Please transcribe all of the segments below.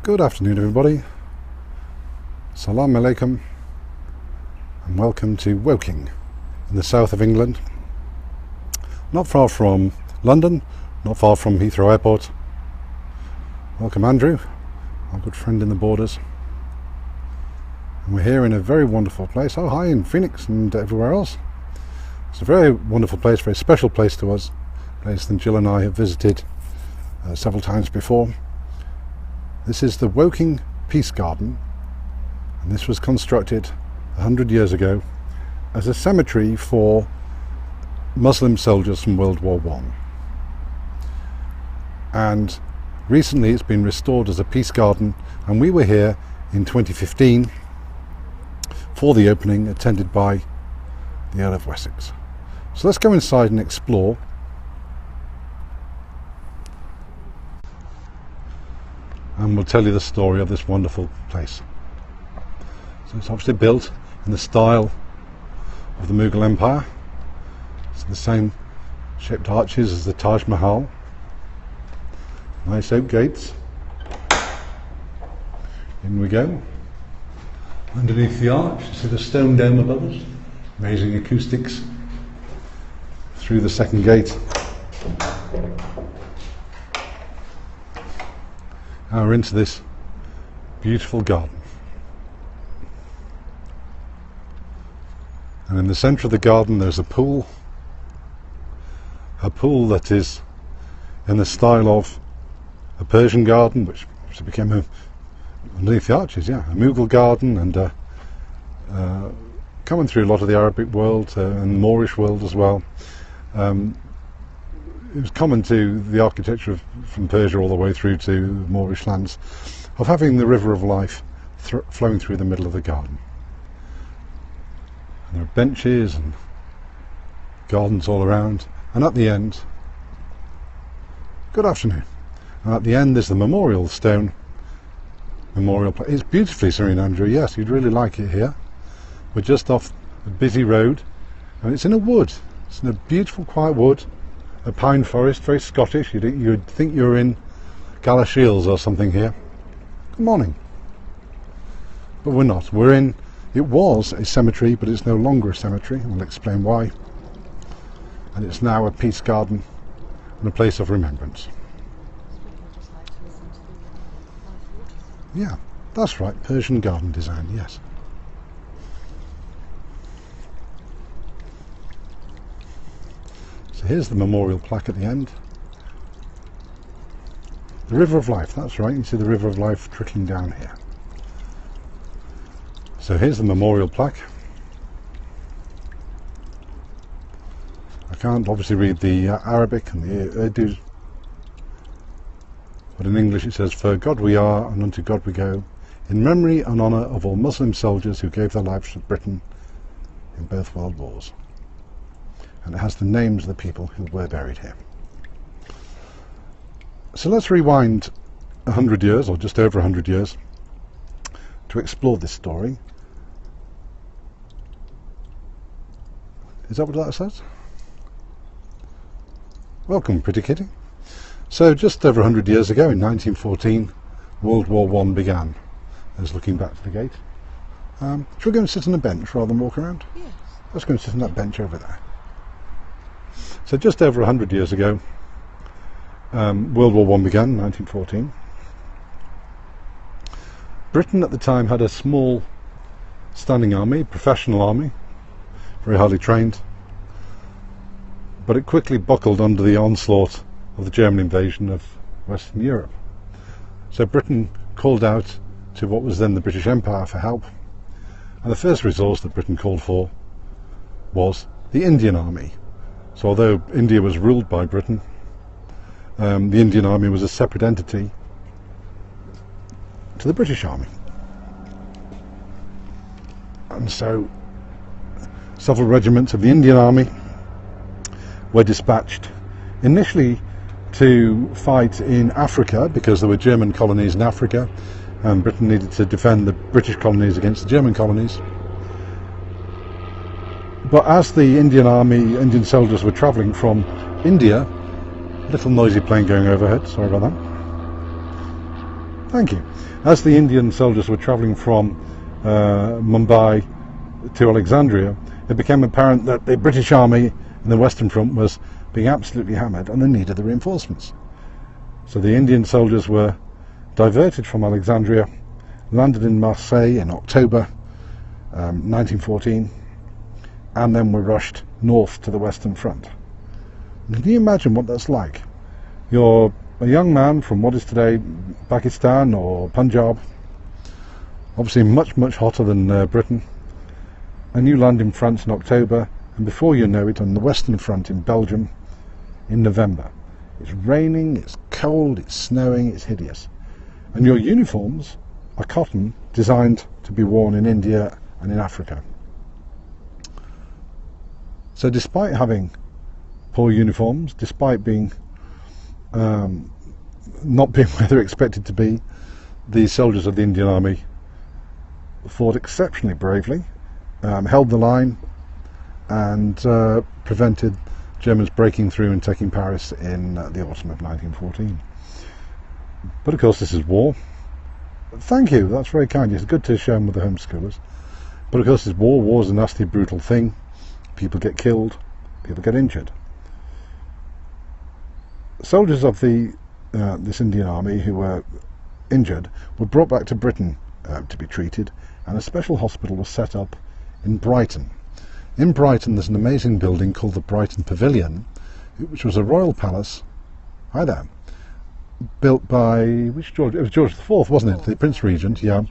Good afternoon, everybody. Salam alaikum, and welcome to Woking in the south of England. Not far from London, not far from Heathrow Airport. Welcome, Andrew, our good friend in the borders. And we're here in a very wonderful place. Oh, hi, in Phoenix and everywhere else. It's a very wonderful place, very special place to us. A place that Jill and I have visited several times before. This is the Woking Peace Garden, and this was constructed 100 years ago as a cemetery for Muslim soldiers from World War I. And recently it's been restored as a peace garden, and we were here in 2015 for the opening, attended by the Earl of Wessex. So let's go inside and explore. And we'll tell you the story of this wonderful place. So it's obviously built in the style of the Mughal Empire. It's the same shaped arches as the Taj Mahal. Nice oak gates. In we go. Underneath the arch, you see the stone dome above us. Amazing acoustics through the second gate. Now we're into this beautiful garden. And in the centre of the garden there's a pool that is in the style of a Persian garden, which became underneath the arches, a Mughal garden, and coming through a lot of the Arabic world and Moorish world as well. It was common to the architecture from Persia all the way through to Moorish lands of having the river of life flowing through the middle of the garden. And there are benches and gardens all around, and at the end, good afternoon, and at the end there's the memorial stone memorial place. It's beautifully serene, Andrew. Yes, you'd really like it here. We're just off a busy road, and it's in a wood. It's in a beautiful quiet wood. A pine forest, very Scottish. You'd think you're in Galashiels or something here. Good morning. But we're not. We're in, it was a cemetery, but it's no longer a cemetery. We'll explain why. And it's now a peace garden and a place of remembrance. Yeah, that's right. Persian garden design, yes. So here's the memorial plaque at the end. The River of Life, that's right, you see the River of Life trickling down here. So here's the memorial plaque. I can't obviously read the Arabic and the Urdu, but in English it says, "For God we are and unto God we go, in memory and honour of all Muslim soldiers who gave their lives for Britain in both world wars." And it has the names of the people who were buried here. So let's rewind 100 years, or just over 100 years, to explore this story. Is that what that says? Welcome, pretty kitty. So just over 100 years ago, in 1914, World War I began. There's looking back to the gate. Should we go and sit on a bench rather than walk around? Yes. Let's go and sit on that bench over there. So just over 100 years ago, World War I began, 1914. Britain at the time had a small standing army, professional army, very highly trained, but it quickly buckled under the onslaught of the German invasion of Western Europe. So Britain called out to what was then the British Empire for help, and the first resource that Britain called for was the Indian Army. So although India was ruled by Britain, the Indian Army was a separate entity to the British Army. And so several regiments of the Indian Army were dispatched initially to fight in Africa, because there were German colonies in Africa and Britain needed to defend the British colonies against the German colonies. But as the Indian soldiers were travelling from India, little noisy plane going overhead, sorry about that, Thank you. As the Indian soldiers were travelling from Mumbai to Alexandria, it became apparent that the British Army in the Western Front was being absolutely hammered and they needed the reinforcements. So the Indian soldiers were diverted from Alexandria, landed in Marseille in October 1914, and then were rushed north to the Western Front. Can you imagine what that's like? You're a young man from what is today Pakistan or Punjab, obviously much hotter than Britain, and you land in France in October, and before you know it, on the Western Front in Belgium in November. It's raining, it's cold, it's snowing, it's hideous. And your uniforms are cotton, designed to be worn in India and in Africa. So despite having poor uniforms, despite being not being where they're expected to be, the soldiers of the Indian Army fought exceptionally bravely, held the line, and prevented Germans breaking through and taking Paris in the autumn of 1914. But of course this is war. Thank you, that's very kind. It's good to share them with the homeschoolers. But of course it's war. War's a nasty, brutal thing. People get killed, people get injured. Soldiers of this Indian Army who were injured were brought back to Britain to be treated, and a special hospital was set up in Brighton. In Brighton there's an amazing building called the Brighton Pavilion, which was a royal palace, hi there, built by, which George? It was George IV, wasn't it? The Prince Regent, yeah,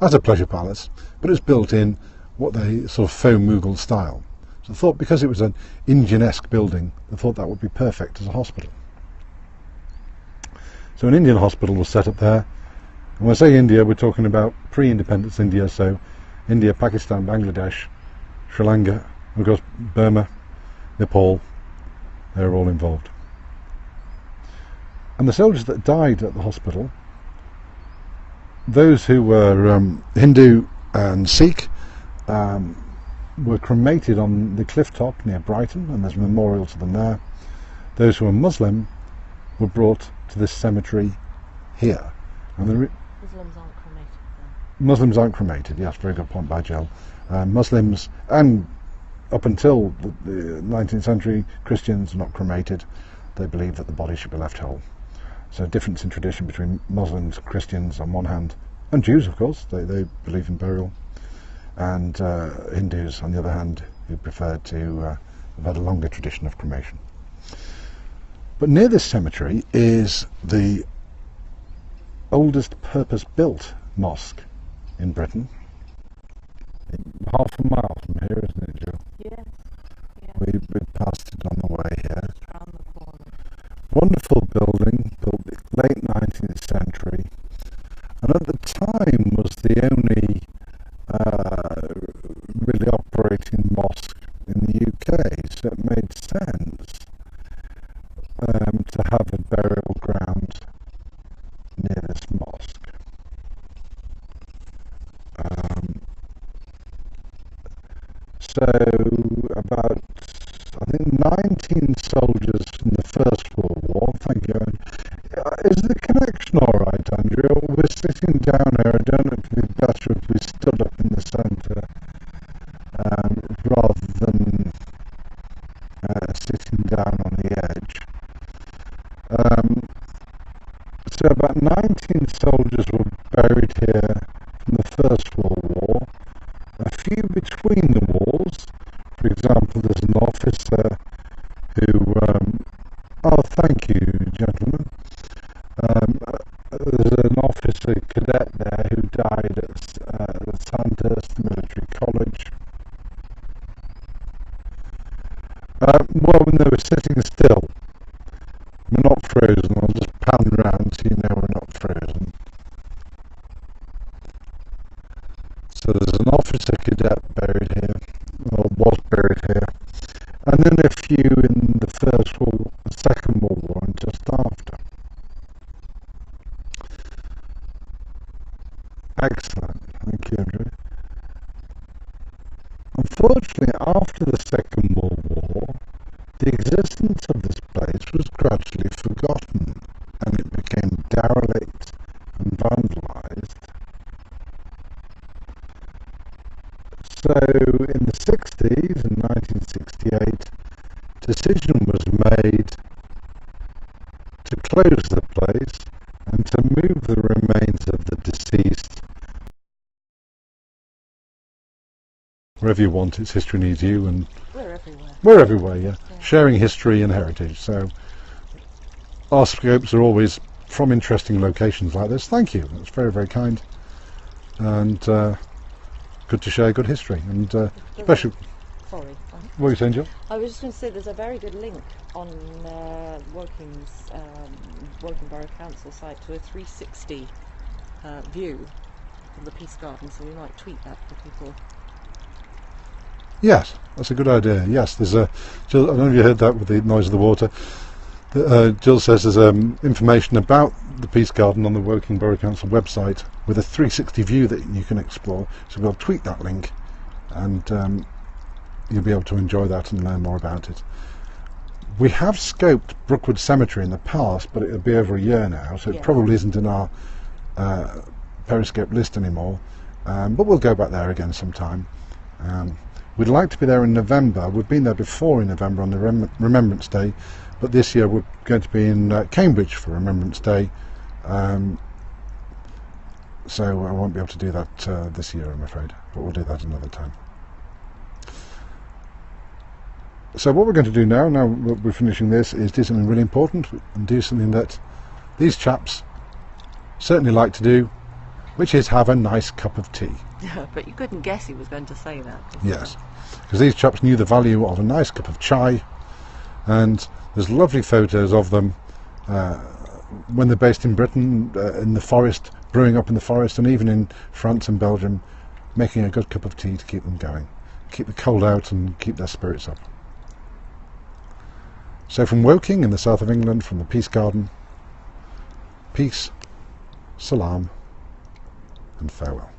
as a pleasure palace, but it's built in what they sort of faux Mughal style. So I thought, because it was an Indian-esque building, I thought that would be perfect as a hospital. So an Indian hospital was set up there, and when I say India, we're talking about pre-independence India, so India, Pakistan, Bangladesh, Sri Lanka, and of course Burma, Nepal, they're all involved. And the soldiers that died at the hospital, those who were Hindu and Sikh, were cremated on the cliff top near Brighton, and there's a memorial to them there. Those who were Muslim were brought to this cemetery here. And Muslims aren't cremated then? Muslims aren't cremated, yes, very good point by Jill. Muslims, and up until the 19th century, Christians are not cremated. They believe that the body should be left whole. So a difference in tradition between Muslims and Christians on one hand, and Jews of course, they believe in burial, and Hindus on the other hand, who prefer to have had a longer tradition of cremation. But near this cemetery is the oldest purpose-built mosque in Britain. Half a mile from here, isn't it, Jill? Yes. Yeah. We passed it on the way here. It's round the corner. Wonderful building, built late 19th century, and at the time was the only really operating mosque in the UK, so it made sense to have a burial ground near this mosque. So about, I think, 19 soldiers from the First World War, thank you. Is the connection alright, Andrea? We're sitting down here, I don't know if it'd be better if we stood up in the centre rather than sitting down on the edge. So about 19 soldiers were buried here from the First World War. A few between the wars. For example, there's an officer who, oh thank you gentlemen, there's an officer cadet there who died at Sandhurst Military College. Well, when they were sitting still, we're not frozen. I'll just pan round so you know we're not frozen. So there's an officer cadet buried here, or was buried here, and then a few in the Second World War and just after. Excellent, thank you, Andrew. Unfortunately, after the Second World War, the existence of this place was gradually forgotten, and it became derelict and vandalised. So in the 60s, in 1968, decision was made to close the place and to move the remains of the deceased wherever you want. Its history needs you, and We're everywhere. we're everywhere, yeah. Sharing history and heritage. So our scopes are always from interesting locations like this. Thank you. That's very, very kind. And good to share good history. And especially... Sorry. What were you saying, Jill? I was just going to say there's a very good link on Woking's Woking Borough Council site to a 360 view of the Peace Garden, so we might tweet that for people. Yes, that's a good idea. Yes, there's a... Jill, I don't know if you heard that with the noise of the water. Jill says there's information about the Peace Garden on the Woking Borough Council website with a 360 view that you can explore. So we'll tweet that link, and you'll be able to enjoy that and learn more about it. We have scoped Brookwood Cemetery in the past, but it'll be over a year now, so it probably isn't in our Periscope list anymore. But we'll go back there again sometime. We'd like to be there in November. We've been there before in November on the Remembrance Day, but this year we're going to be in Cambridge for Remembrance Day, so I won't be able to do that this year, I'm afraid, but we'll do that another time. So what we're going to do now we're finishing this, is do something really important, and do something that these chaps certainly like to do, which is have a nice cup of tea. But you couldn't guess he was going to say that. Yes, because these chaps knew the value of a nice cup of chai, and there's lovely photos of them when they're based in Britain, in the forest, brewing up in the forest, and even in France and Belgium, making a good cup of tea to keep them going, keep the cold out and keep their spirits up. So from Woking in the south of England, from the Peace Garden, peace, salam, and farewell.